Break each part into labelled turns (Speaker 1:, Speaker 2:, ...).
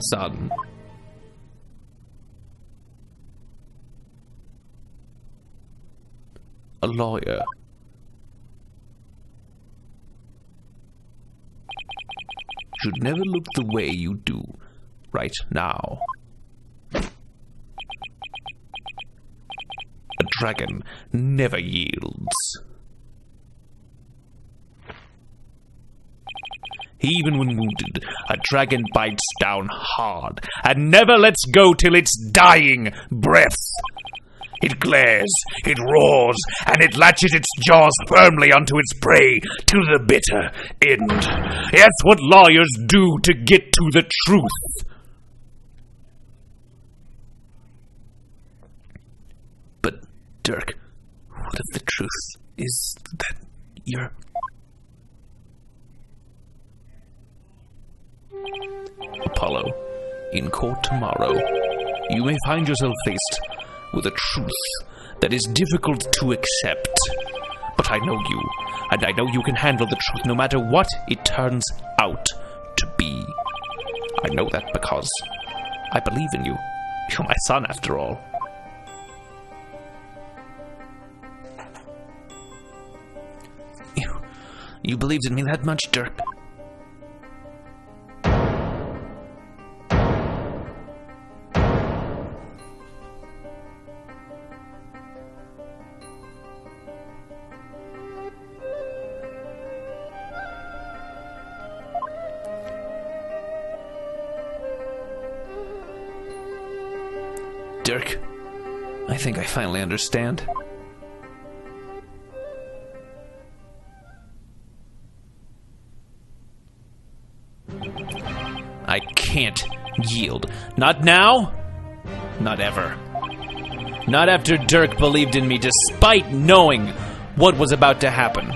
Speaker 1: son. A lawyer. Should never look the way you do right now. A dragon never yields. Even when wounded, a dragon bites down hard and never lets go till its dying breath. It glares, it roars, and it latches its jaws firmly onto its prey to the bitter end. That's what lawyers do to get to the truth. But, Dirk, what if the truth is that you're... Apollo, in court tomorrow, you may find yourself faced with a truth that is difficult to accept. But I know you, and I know you can handle the truth no matter what it turns out to be. I know that because I believe in you. You're my son, after all. You believed in me that much, Dirk? Dirk, I think I finally understand. I can't yield. Not now, not ever. Not after Dirk believed in me despite knowing what was about to happen.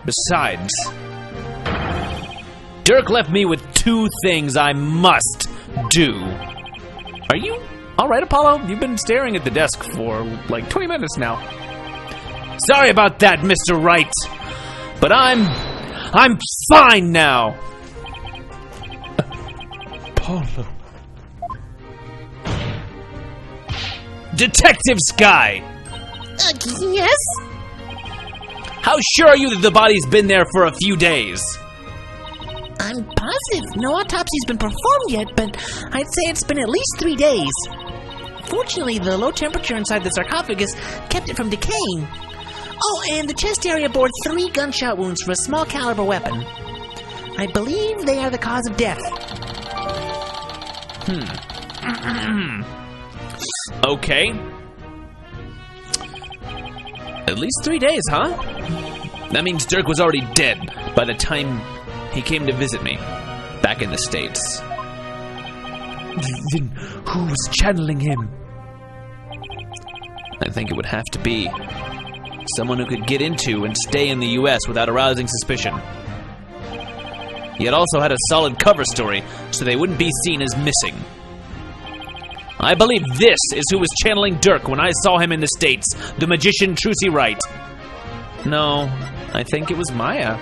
Speaker 1: Besides, Dirk left me with two things I must do. Are you all right, Apollo? You've been staring at the desk for like 20 minutes now. Sorry about that, Mr. Wright. But I'm fine now. Apollo. Detective Sky!
Speaker 2: Yes?
Speaker 1: How sure are you that the body's been there for a few days?
Speaker 2: I'm positive no autopsy's been performed yet, but I'd say it's been at least 3 days. Fortunately, the low temperature inside the sarcophagus kept it from decaying. Oh, and the chest area bore 3 gunshot wounds from a small caliber weapon. I believe they are the cause of death.
Speaker 1: Okay. At least 3 days, huh? That means Dirk was already dead by the time he came to visit me back in the States. Then who was channeling him? I think it would have to be someone who could get into and stay in the U.S. without arousing suspicion. Yet also had a solid cover story, so they wouldn't be seen as missing. I believe this is who was channeling Dirk when I saw him in the States, the magician Trucy Wright. No, I think it was Maya.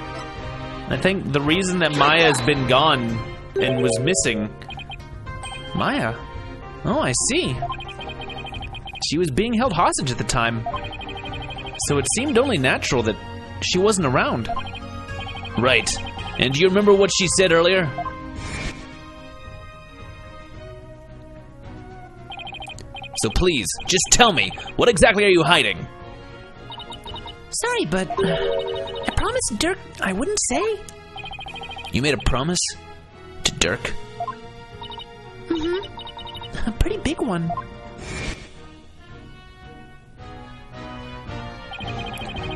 Speaker 1: I think the reason that Maya has been gone and was missing... Maya? Oh, I see. She was being held hostage at the time. So it seemed only natural that she wasn't around. Right. And do you remember what she said earlier? So please, just tell me, what exactly are you hiding?
Speaker 2: Sorry, but I promised Dirk I wouldn't say.
Speaker 1: You made a promise to Dirk?
Speaker 2: Mm-hmm. A pretty big one.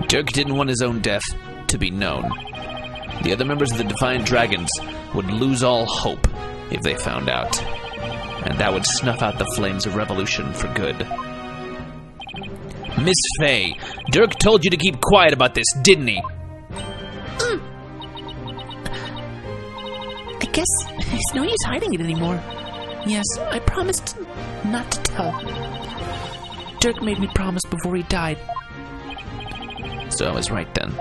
Speaker 1: Dirk didn't want his own death to be known. The other members of the Defiant Dragons would lose all hope if they found out. And that would snuff out the flames of revolution for good. Miss Faye, Dirk told you to keep quiet about this, didn't he?
Speaker 2: I guess there's no use hiding it anymore. Yes, I promised not to tell. Dirk made me promise before he died.
Speaker 1: So I was right then.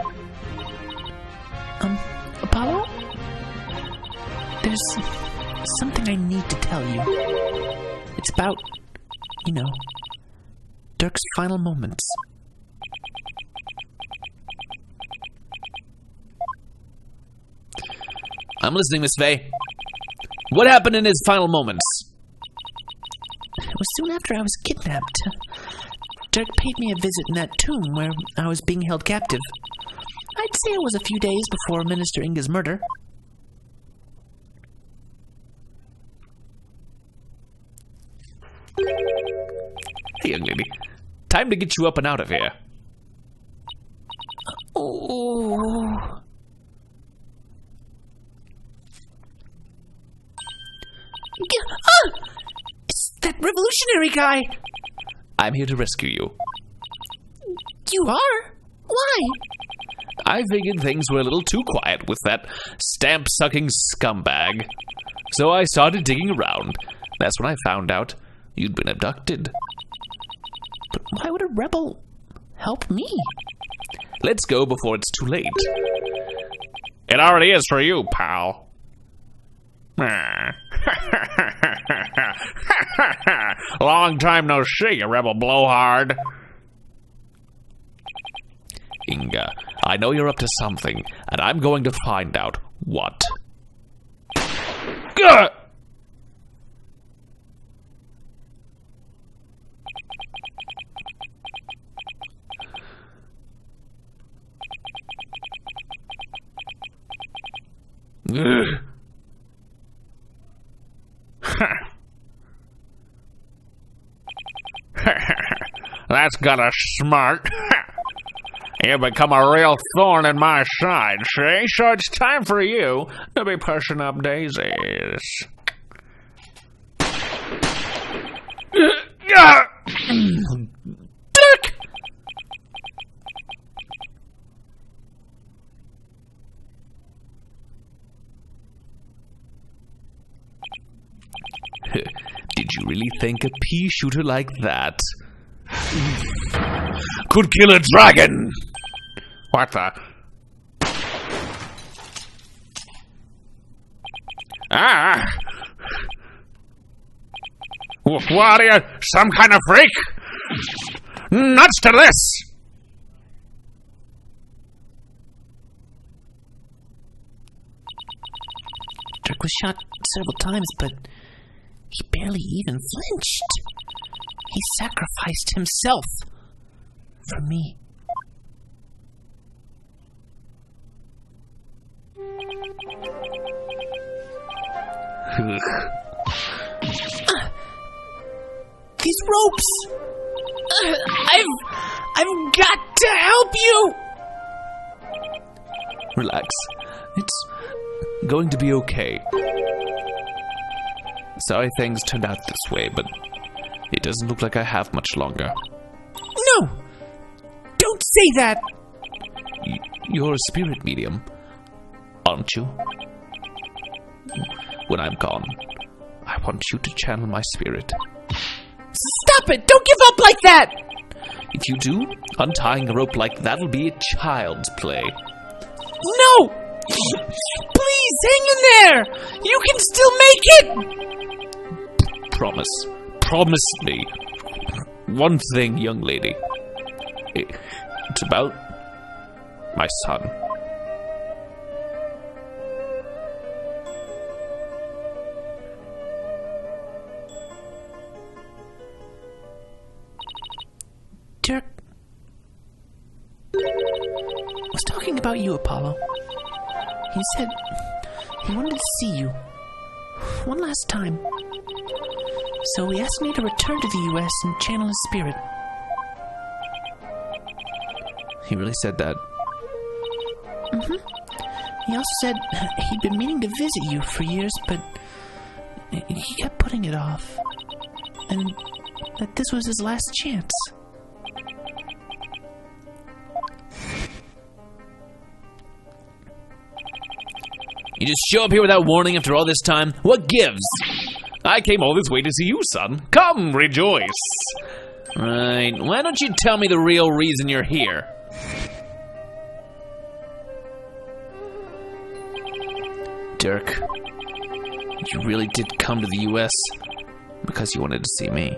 Speaker 2: Apollo? something I need to tell you. It's about, Dirk's final moments.
Speaker 1: I'm listening, Miss Faye. What happened in his final moments?
Speaker 2: It was soon after I was kidnapped. Dirk paid me a visit in that tomb where I was being held captive. I'd say it was a few days before Minister Inga's murder.
Speaker 1: Hey, young lady. Time to get you up and out of here.
Speaker 2: Oh. It's that revolutionary guy.
Speaker 1: I'm here to rescue you.
Speaker 2: You are? Why?
Speaker 1: I figured things were a little too quiet with that stamp-sucking scumbag. So I started digging around. That's when I found out you'd been abducted.
Speaker 2: But why would a rebel help me?
Speaker 1: Let's go before it's too late.
Speaker 3: It already is for you, pal. Long time no see, you rebel blowhard.
Speaker 1: Inga, I know you're up to something, and I'm going to find out what.
Speaker 3: Gah! That's got a smart. You become a real thorn in my side, see? So it's time for you to be pushing up daisies.
Speaker 1: Dirk! Did you really think a pea shooter like that could kill a dragon?
Speaker 3: What the? Ah! What are you, some kind of freak? Nuts to this!
Speaker 2: Dirk was shot several times, but he barely even flinched. He sacrificed himself for me. These ropes! I've got to help you!
Speaker 1: Relax. It's going to be okay. Sorry things turned out this way, but it doesn't look like I have much longer.
Speaker 2: No! Don't say that!
Speaker 1: You're a spirit medium, aren't you? When I'm gone, I want you to channel my spirit.
Speaker 2: Stop it! Don't give up like that!
Speaker 1: If you do, untying a rope like that will be a child's play.
Speaker 2: No! Please, hang in there! You can still make it!
Speaker 1: Promise. Promise me. One thing, young lady. It's about my son.
Speaker 2: Dirk was talking about you, Apollo. He said he wanted to see you one last time. So he asked me to return to the U.S. and channel his spirit.
Speaker 1: He really said that?
Speaker 2: Mm-hmm. He also said he'd been meaning to visit you for years, but he kept putting it off. And that this was his last chance.
Speaker 1: You just show up here without warning after all this time? What gives? I came all this way to see you, son. Come, rejoice. Right, why don't you tell me the real reason you're here? Dirk, You really did come to the U.S. because you wanted to see me.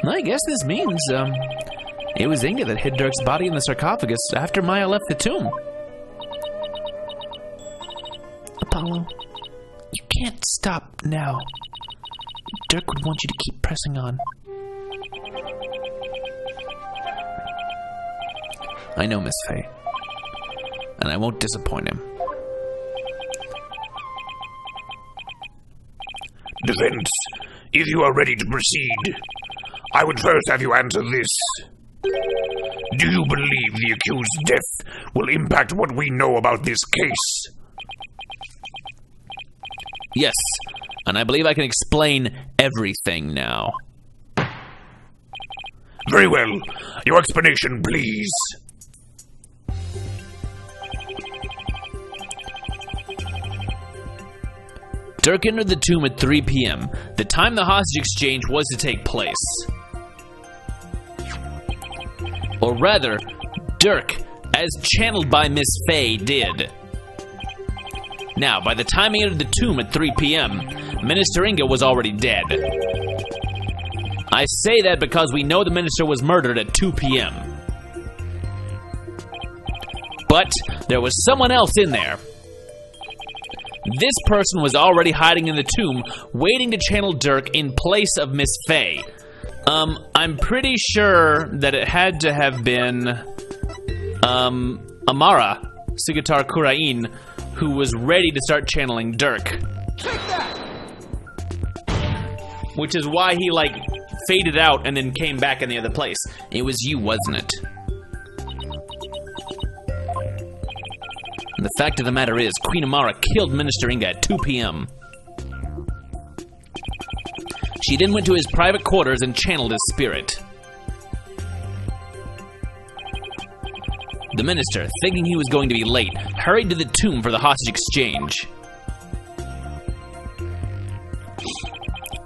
Speaker 1: I guess this means, it was Inga that hid Dirk's body in the sarcophagus after Maya left the tomb.
Speaker 2: Apollo, you can't stop now. Dirk would want you to keep pressing on.
Speaker 1: I know, Miss Faye. And I won't disappoint him.
Speaker 3: Defense, if you are ready to proceed, I would first have you answer this. Do you believe the accused's death will impact what we know about this case?
Speaker 1: Yes, and I believe I can explain everything now.
Speaker 3: Very well. Your explanation, please.
Speaker 1: Dirk entered the tomb at 3 p.m., the time the hostage exchange was to take place. Or rather, Dirk, as channeled by Miss Faye, did. Now, by the time he entered the tomb at 3 p.m., Minister Inga was already dead. I say that because we know the minister was murdered at 2 p.m. But there was someone else in there. This person was already hiding in the tomb, waiting to channel Dirk in place of Miss Faye. I'm pretty sure that it had to have been, Amara, Sigatar Kurain, who was ready to start channeling Dirk. Take that! Which is why he, faded out and then came back in the other place. It was you, wasn't it? And the fact of the matter is, Queen Amara killed Minister Inga at 2 p.m. She then went to his private quarters and channeled his spirit. The minister, thinking he was going to be late, hurried to the tomb for the hostage exchange.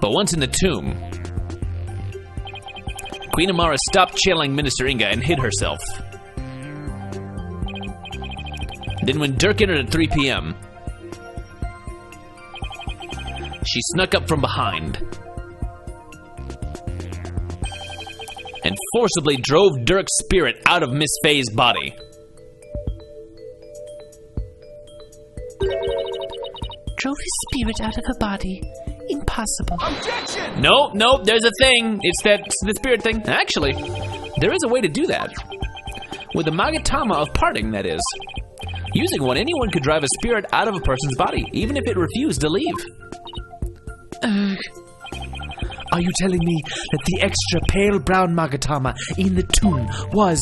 Speaker 1: But once in the tomb, Queen Amara stopped channeling Minister Inga and hid herself. Then when Dirk entered at 3 p.m., she snuck up from behind and forcibly drove Dirk's spirit out of Miss Faye's body.
Speaker 2: Drove his spirit out of her body? Impossible.
Speaker 3: Objection!
Speaker 1: No, there's a thing. It's the spirit thing. Actually, there is a way to do that. With the Magatama of parting, that is. Using one, anyone could drive a spirit out of a person's body, even if it refused to leave.
Speaker 2: Are you telling me that the extra pale brown Magatama in the tomb was...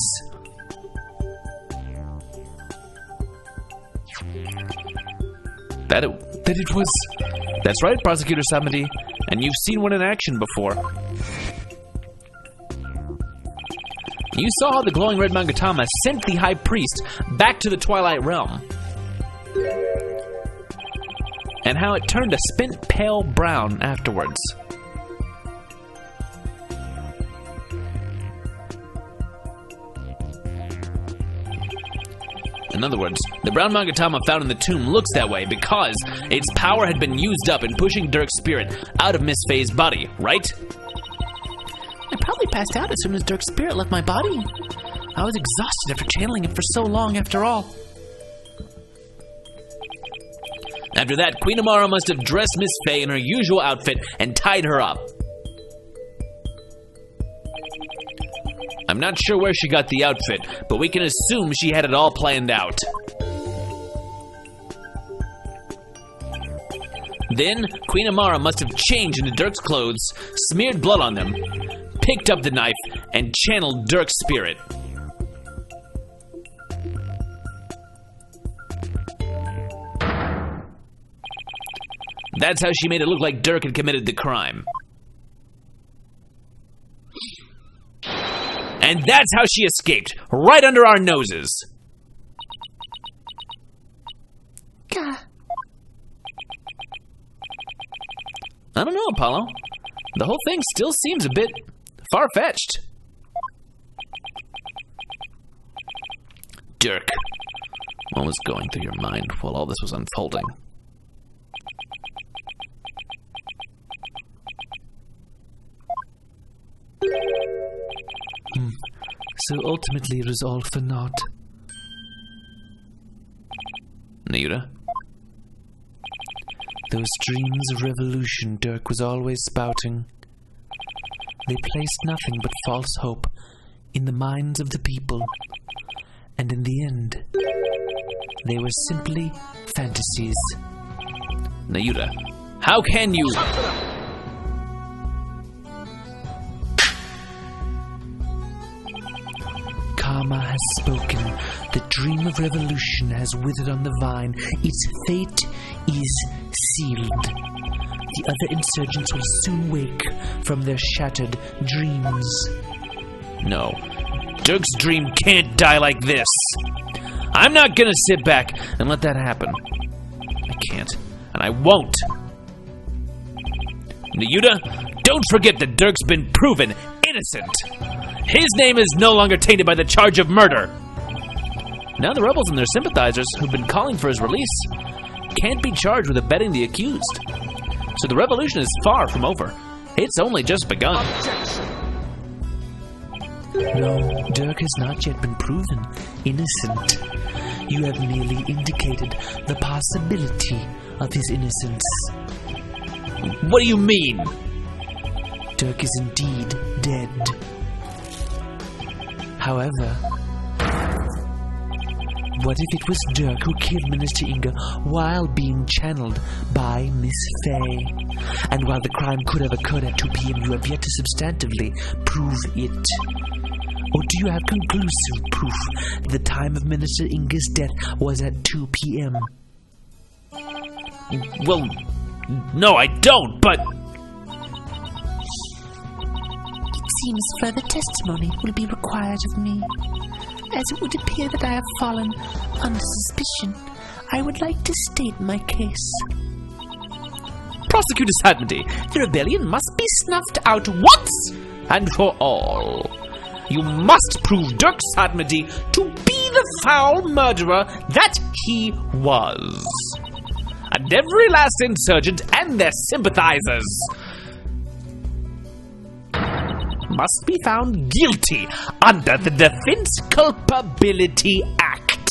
Speaker 1: That it was... That's right, Prosecutor Samadi, and you've seen one in action before. You saw how the glowing red Magatama sent the High Priest back to the Twilight Realm. And how it turned a spent pale brown afterwards. In other words, the brown Magatama found in the tomb looks that way because its power had been used up in pushing Dirk's spirit out of Miss Faye's body, right?
Speaker 2: I probably passed out as soon as Dirk's spirit left my body. I was exhausted after channeling it for so long after all.
Speaker 1: After that, Queen Amara must have dressed Miss Faye in her usual outfit and tied her up. I'm not sure where she got the outfit, but we can assume she had it all planned out. Then, Queen Amara must have changed into Dirk's clothes, smeared blood on them, picked up the knife, and channeled Dirk's spirit. That's how she made it look like Dirk had committed the crime. And that's how she escaped, right under our noses.
Speaker 2: Gah.
Speaker 1: I don't know, Apollo. The whole thing still seems a bit far-fetched. Dirk, What was going through your mind while all this was unfolding?
Speaker 2: So ultimately it was all for naught.
Speaker 1: Nayuta?
Speaker 2: Those dreams of revolution Dirk was always spouting, they placed nothing but false hope in the minds of the people, and in the end, they were simply fantasies.
Speaker 1: Nayuta, how can you...
Speaker 2: Karma has spoken. The dream of revolution has withered on the vine. Its fate is sealed. The other insurgents will soon wake from their shattered dreams.
Speaker 1: No. Dirk's dream can't die like this. I'm not gonna sit back and let that happen. I can't, and I won't. Nayuta, don't forget that Dirk's been proven innocent. His name is no longer tainted by the charge of murder. Now the rebels and their sympathizers, who've been calling for his release, can't be charged with abetting the accused. So the revolution is far from over. It's only just begun.
Speaker 2: No, Dirk has not yet been proven innocent. You have merely indicated the possibility of his innocence.
Speaker 1: What do you mean?
Speaker 2: Dirk is indeed dead. However, what if it was Dirk who killed Minister Inga while being channeled by Miss Fey? And while the crime could have occurred at 2 p.m., you have yet to substantively prove it. Or do you have conclusive proof that the time of Minister Inga's death was at 2 p.m.?
Speaker 1: Well, no, I don't, but...
Speaker 2: It seems further testimony will be required of me. As it would appear that I have fallen under suspicion, I would like to state my case.
Speaker 1: Prosecutor Sadmody, the rebellion must be snuffed out once and for all. You must prove Dirk Sadmody to be the foul murderer that he was. And every last insurgent and their sympathizers must be found guilty under the Defense Culpability Act.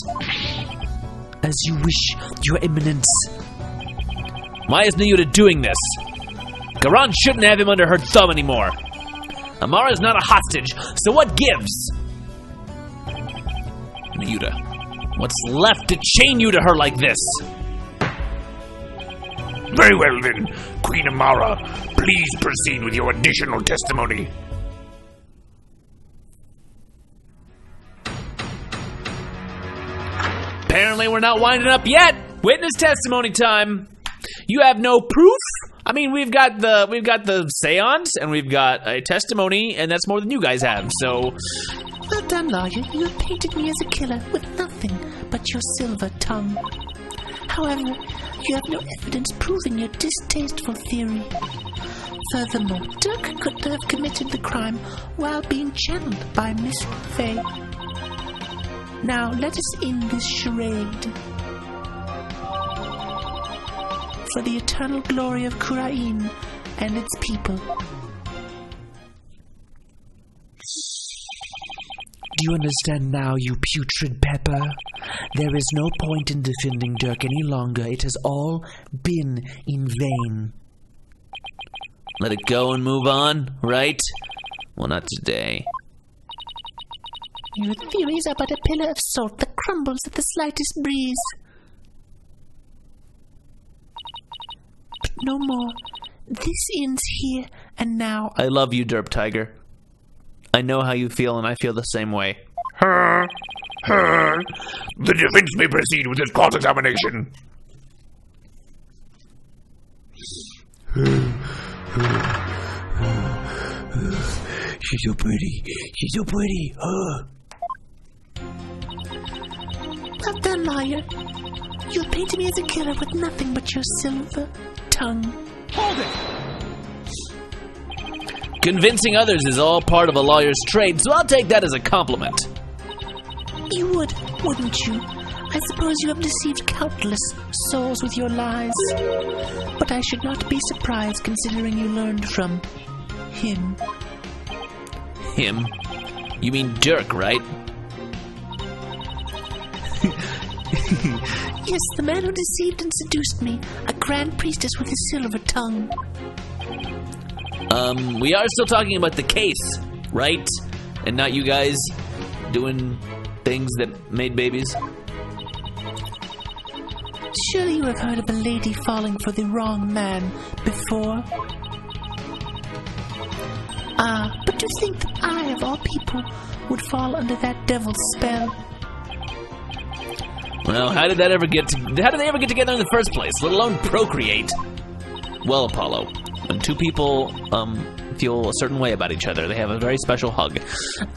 Speaker 2: As you wish, Your Eminence.
Speaker 1: Why is Nayuta doing this? Garan shouldn't have him under her thumb anymore. Amara's not a hostage, so what gives? Nayuta, what's left to chain you to her like this?
Speaker 3: Very well then, Queen Amara, please proceed with your additional testimony.
Speaker 1: Apparently we're not winding up yet. Witness testimony time. You have no proof? I mean, we've got the seance and we've got a testimony, and that's more than you guys have. So,
Speaker 2: well done, lawyer. You have painted me as a killer with nothing but your silver tongue. However, you have no evidence proving your distasteful theory. Furthermore, Dirk could have committed the crime while being channeled by Miss Fey. Now, let us end this charade. For the eternal glory of Kurain and its people. Do you understand now, you putrid pepper? There is no point in defending Dirk any longer. It has all been in vain.
Speaker 1: Let it go and move on, right? Well, not today.
Speaker 2: Your theories are but a pillar of salt that crumbles at the slightest breeze. But no more. This ends here and now.
Speaker 1: I love you, Derp Tiger. I know how you feel, and I feel the same way.
Speaker 3: The defense may proceed with its cross-examination.
Speaker 2: She's so pretty. She's so pretty. Well done, lawyer. You painted me as a killer with nothing but your silver tongue.
Speaker 3: Hold it!
Speaker 1: Convincing others is all part of a lawyer's trade, so I'll take that as a compliment.
Speaker 2: You would, wouldn't you? I suppose you have deceived countless souls with your lies. But I should not be surprised considering you learned from him.
Speaker 1: Him? You mean Dirk, right?
Speaker 2: Yes, the man who deceived and seduced me. A grand priestess with a silver tongue.
Speaker 1: We are still talking about the case, right? And not you guys doing things that made babies?
Speaker 2: Surely you have heard of a lady falling for the wrong man before? But to think that I, of all people, would fall under that devil's spell.
Speaker 1: Well, how did they ever get together in the first place, let alone procreate? Well, Apollo, when two people, feel a certain way about each other, they have a very special hug.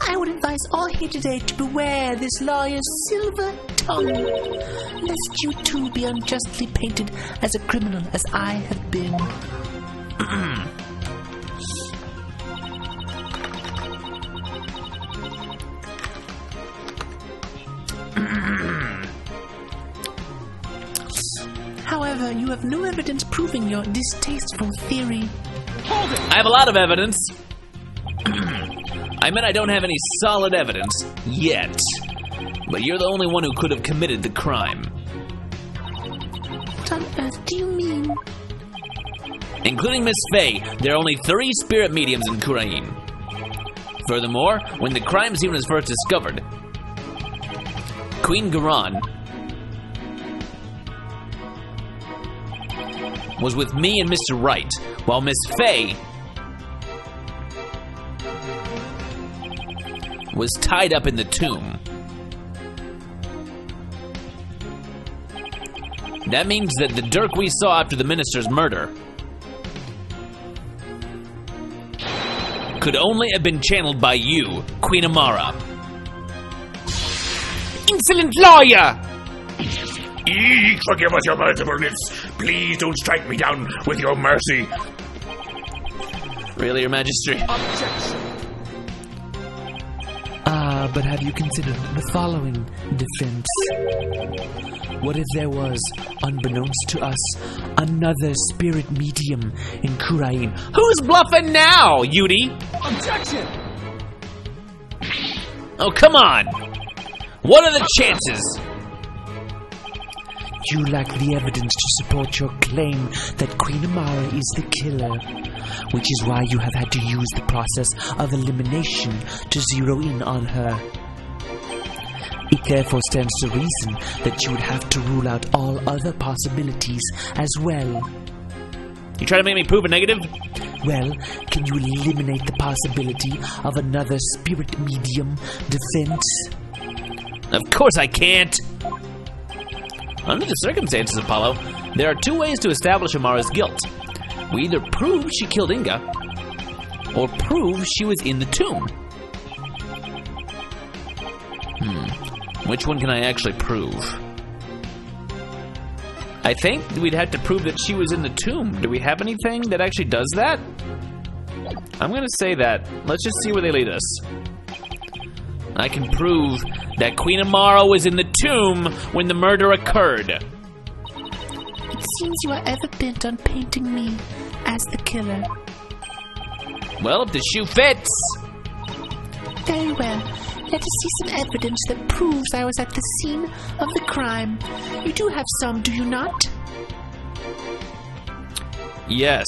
Speaker 2: I would advise all here today to beware this lawyer's silver tongue, lest you too be unjustly painted as a criminal as I have been. However, you have no evidence proving your distasteful theory.
Speaker 1: Hold it! I have a lot of evidence. I meant I don't have any solid evidence yet. But you're the only one who could have committed the crime.
Speaker 2: What on earth do you mean?
Speaker 1: Including Miss Faye, there are only 3 spirit mediums in Kurain. Furthermore, when the crime scene was first discovered, Queen Garan was with me and Mr. Wright, while Miss Faye was tied up in the tomb. That means that the Dirk we saw after the minister's murder could only have been channeled by you, Queen Amara.
Speaker 4: Insolent lawyer!
Speaker 3: Eek, forgive us your mercifulness. Please don't strike me down with your mercy.
Speaker 1: Really, Your Majesty?
Speaker 5: But have you considered the following defense? What if there was, unbeknownst to us, another spirit medium in Kurain?
Speaker 1: Who's bluffing now, Yudi?
Speaker 4: Objection!
Speaker 1: Oh, come on! What are the chances?
Speaker 5: You lack the evidence to support your claim that Queen Amara is the killer, which is why you have had to use the process of elimination to zero in on her. It therefore stands to reason that you would have to rule out all other possibilities as well.
Speaker 1: You trying to make me prove a negative?
Speaker 5: Well, can you eliminate the possibility of another spirit medium defense?
Speaker 1: Of course I can't! Under the circumstances, Apollo, there are 2 ways to establish Amara's guilt. We either prove she killed Inga, or prove she was in the tomb. Which one can I actually prove? I think we'd have to prove that she was in the tomb. Do we have anything that actually does that? I'm gonna say that. Let's just see where they lead us. I can prove that Queen Amara was in the tomb when the murder occurred.
Speaker 2: It seems you are ever bent on painting me as the killer.
Speaker 1: Well, if the shoe fits.
Speaker 2: Very well. Let us see some evidence that proves I was at the scene of the crime. You do have some, do you not?
Speaker 1: Yes.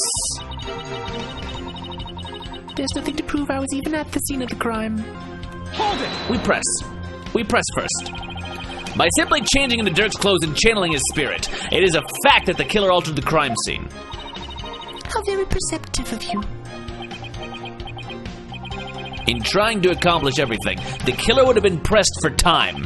Speaker 2: There's nothing to prove I was even at the scene of the crime.
Speaker 4: Hold it!
Speaker 1: We press. We press first. By simply changing into Dirk's clothes and channeling his spirit, it is a fact that the killer altered the crime scene.
Speaker 2: How very perceptive of you.
Speaker 1: In trying to accomplish everything, the killer would have been pressed for time,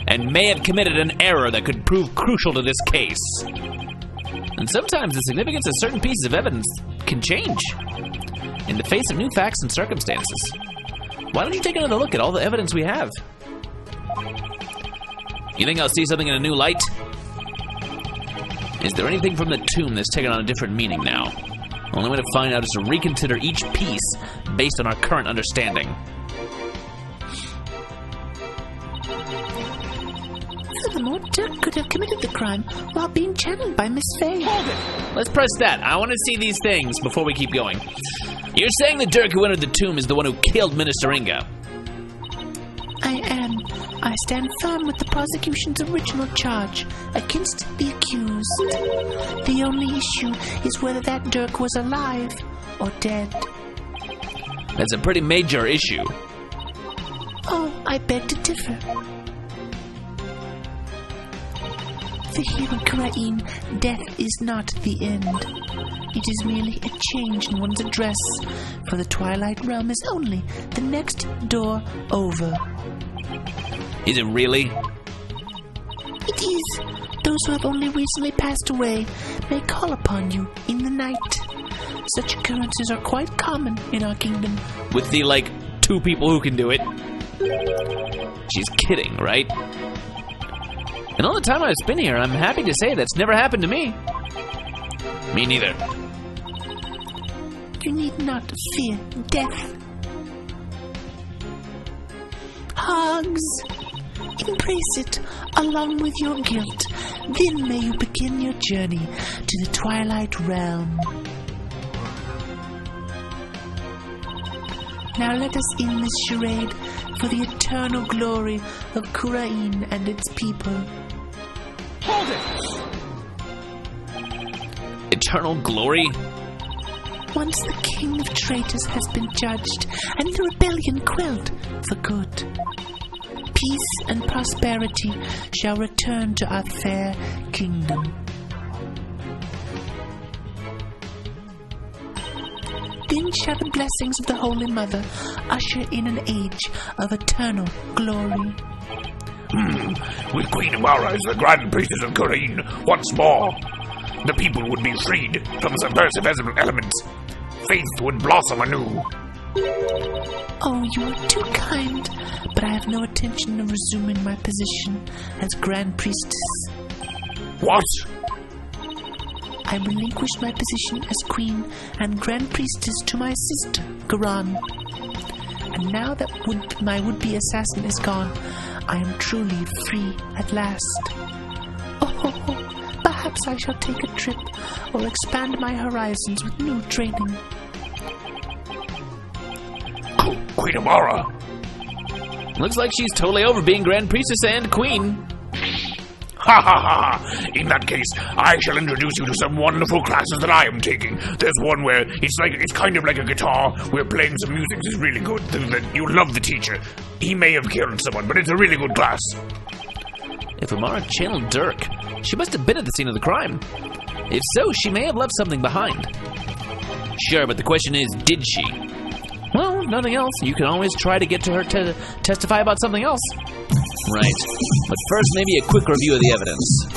Speaker 1: and may have committed an error that could prove crucial to this case. And sometimes the significance of certain pieces of evidence can change in the face of new facts and circumstances. Why don't you take another look at all the evidence we have? You think I'll see something in a new light? Is there anything from the tomb that's taken on a different meaning now? Only way to find out is to reconsider each piece based on our current understanding.
Speaker 2: The Furthermore, Dirk could have committed the crime while being channeled by Miss Faye.
Speaker 1: Let's press that. I want to see these things before we keep going. You're saying the Dirk who entered the tomb is the one who killed Minister Inga?
Speaker 2: I am. I stand firm with the prosecution's original charge against the accused. The only issue is whether that Dirk was alive or dead.
Speaker 1: That's a pretty major issue.
Speaker 2: Oh, I beg to differ. For here in Karain, death is not the end. It is merely a change in one's address, for the Twilight Realm is only the next door over.
Speaker 1: Is it really?
Speaker 2: It is. Those who have only recently passed away may call upon you in the night. Such occurrences are quite common in our kingdom.
Speaker 1: With the, 2 people who can do it? She's kidding, right? In all the time I've been here, I'm happy to say that's never happened to me. Me neither.
Speaker 2: You need not fear death. Hugs. Embrace it along with your guilt. Then may you begin your journey to the Twilight Realm. Now let us end this charade for the eternal glory of Kurain and its people.
Speaker 4: Hold it!
Speaker 1: Eternal glory?
Speaker 2: Once the king of traitors has been judged and the rebellion quelled for good, peace and prosperity shall return to our fair kingdom. Then shall the blessings of the Holy Mother usher in an age of eternal glory.
Speaker 3: With Queen Amara as the Grand Priestess of Kurain, once more, the people would be freed from subversive elements. Faith would blossom anew.
Speaker 2: Oh, you are too kind, but I have no intention of resuming my position as Grand Priestess.
Speaker 3: What?
Speaker 2: I relinquished my position as Queen and Grand Priestess to my sister, Garan. And now that my would-be assassin is gone, I am truly free at last. Oh, perhaps I shall take a trip or expand my horizons with new training.
Speaker 3: Queen Amara!
Speaker 1: Looks like she's totally over being Grand Priestess and Queen.
Speaker 3: Ha ha ha! In that case, I shall introduce you to some wonderful classes that I am taking. There's one where it's kind of like a guitar. We're playing some music. It's really good. You love the teacher. He may have killed someone, but it's a really good class.
Speaker 1: If Amara channeled Dirk, she must have been at the scene of the crime. If so, she may have left something behind. Sure, but the question is, did she? Well, if nothing else, you can always try to get to her to testify about something else. Right. But first, maybe a quick review of the evidence.